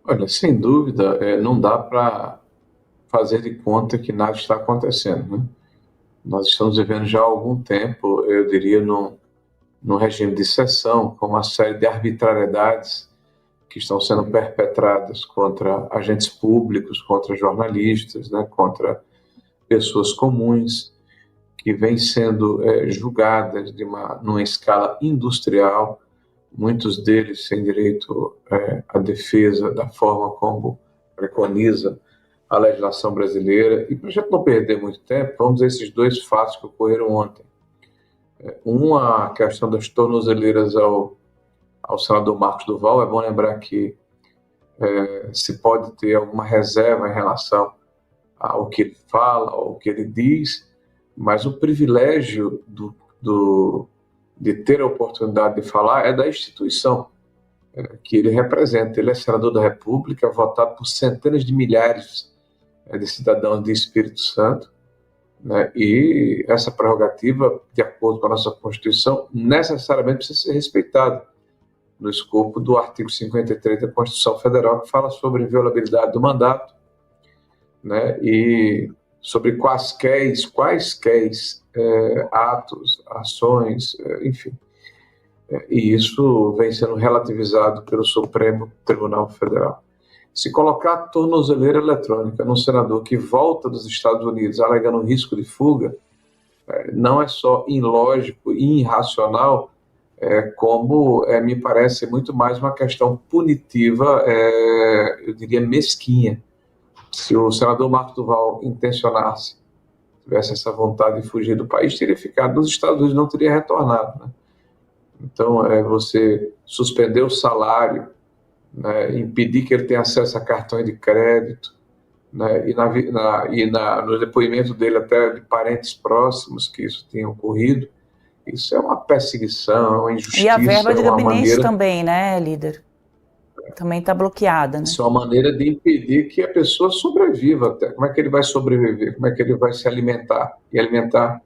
Olha, sem dúvida, não dá para fazer de conta que nada está acontecendo, né? Nós estamos vivendo já há algum tempo, eu diria, num regime de exceção, com uma série de arbitrariedades que estão sendo perpetradas contra agentes públicos, contra jornalistas, né, contra pessoas comuns, que vêm sendo julgadas numa escala industrial, muitos deles sem direito à defesa da forma como preconiza a legislação brasileira. E para a gente não perder muito tempo, vamos a esses dois fatos que ocorreram ontem. A questão das tornozeleiras ao senador Marcos Duval. É bom lembrar que se pode ter alguma reserva em relação ao que ele fala, ao que ele diz, mas o privilégio de ter a oportunidade de falar é da instituição que ele representa. Ele é senador da República, votado por centenas de milhares de cidadãos de Espírito Santo, né? E essa prerrogativa, de acordo com a nossa Constituição, necessariamente precisa ser respeitada no escopo do artigo 53 da Constituição Federal, que fala sobre inviolabilidade do mandato, né? E sobre quaisquer atos, ações, enfim. E isso vem sendo relativizado pelo Supremo Tribunal Federal. Se colocar a tornozeleira eletrônica num senador que volta dos Estados Unidos alegando risco de fuga, não é só ilógico e irracional, como me parece muito mais uma questão punitiva, eu diria mesquinha. Se o senador Marcos Duval intencionasse, tivesse essa vontade de fugir do país, teria ficado nos Estados Unidos, não teria retornado, né? Então, você suspender o salário, né, impedir que ele tenha acesso a cartões de crédito, né, no depoimento dele até de parentes próximos que isso tenha ocorrido, isso é uma perseguição, uma injustiça. E a verba de uma gabinete maneira, também, né, líder? Também está bloqueada, né? Isso é uma maneira de impedir que a pessoa sobreviva até. Como é que ele vai sobreviver? Como é que ele vai se alimentar? E alimentar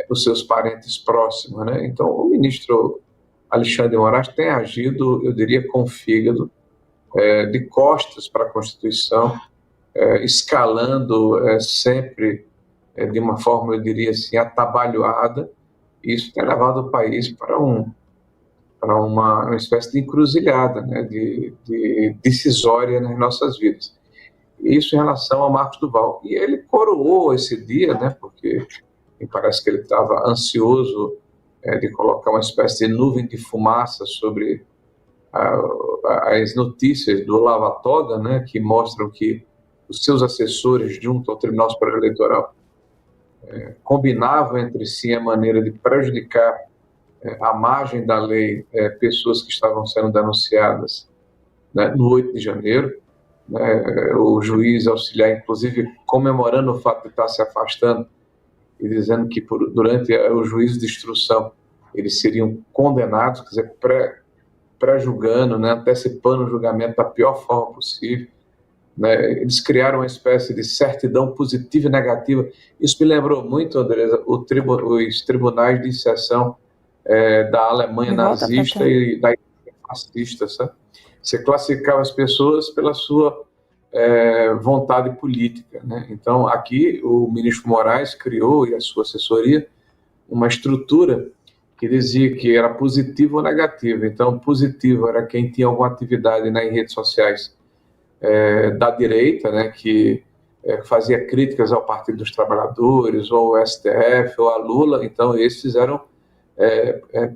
os seus parentes próximos, né? Então, o ministro Alexandre de Moraes tem agido, eu diria, com fígado, de costas para a Constituição, escalando sempre de uma forma, eu diria assim, atabalhoada. Isso tem levado o país para uma espécie de encruzilhada, né, de decisória nas nossas vidas. Isso em relação a Marcos Duval. E ele coroou esse dia, né, porque me parece que ele estava ansioso de colocar uma espécie de nuvem de fumaça sobre as notícias do Lava Toga, né, que mostram que os seus assessores junto ao Tribunal Superior Eleitoral combinavam entre si a maneira de prejudicar à margem da lei pessoas que estavam sendo denunciadas, né, no 8 de janeiro, né, o juiz auxiliar, inclusive, comemorando o fato de estar se afastando e dizendo que durante o juízo de instrução eles seriam condenados, quer dizer, pré-julgando, né, antecipando o julgamento da pior forma possível. Né, eles criaram uma espécie de certidão positiva e negativa. Isso me lembrou muito, Andresa, os tribunais de inserção da Alemanha nazista e da Itália fascista, sabe? Você classificava as pessoas pela sua vontade política, né? Então, aqui, o ministro Moraes criou, e a sua assessoria, uma estrutura que dizia que era positivo ou negativo. Então, positivo era quem tinha alguma atividade nas redes sociais da direita, né, que fazia críticas ao Partido dos Trabalhadores, ou ao STF, ou a Lula. Então, esses eram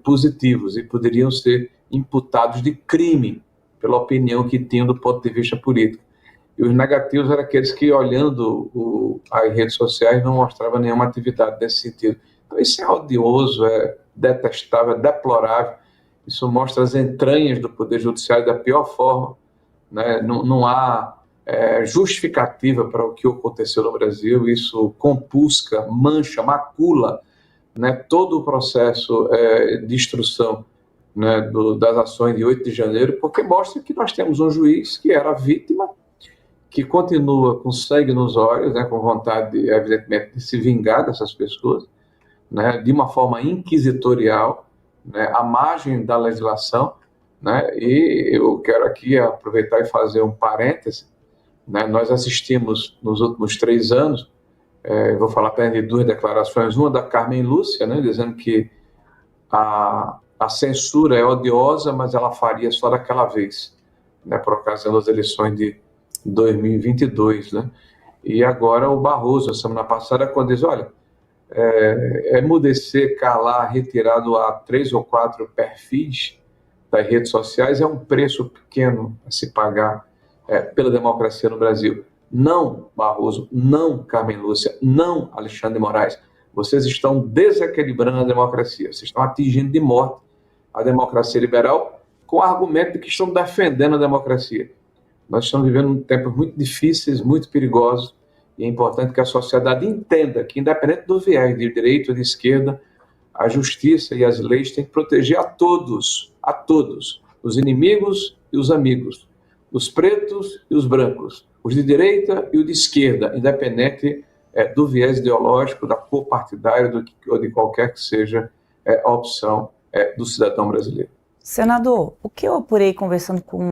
positivos e poderiam ser imputados de crime pela opinião que tinham do ponto de vista político. E os negativos eram aqueles que, olhando as redes sociais, não mostravam nenhuma atividade nesse sentido. Então, isso é odioso, é detestável, é deplorável. Isso mostra as entranhas do Poder Judiciário da pior forma, né? Não há justificativa para o que aconteceu no Brasil. Isso compusca, mancha, macula, né, todo o processo de instrução, né, das ações de 8 de janeiro, porque mostra que nós temos um juiz que era vítima, que continua com sangue nos olhos, né, com vontade, evidentemente, de se vingar dessas pessoas, né, de uma forma inquisitorial, né, à margem da legislação, né? E eu quero aqui aproveitar e fazer um parêntese, né? Nós assistimos nos últimos 3 anos, vou falar apenas de 2 declarações, uma da Carmen Lúcia, né, dizendo que a censura é odiosa, mas ela faria só daquela vez, né, por ocasião das eleições de 2022, né? E agora o Barroso, a semana passada, quando diz, olha, emudecer, calar, retirado a 3 ou 4 perfis das redes sociais é um preço pequeno a se pagar pela democracia no Brasil. Não, Barroso, não, Carmen Lúcia, não, Alexandre de Moraes. Vocês estão desequilibrando a democracia, vocês estão atingindo de morte a democracia liberal com o argumento de que estão defendendo a democracia. Nós estamos vivendo tempos muito difíceis, muito perigosos, e é importante que a sociedade entenda que, independente do viés de direita ou de esquerda, a justiça e as leis têm que proteger a todos, os inimigos e os amigos, os pretos e os brancos, os de direita e os de esquerda, independente do viés ideológico, da cor partidária ou de qualquer que seja a opção do cidadão brasileiro. Senador, o que eu apurei conversando com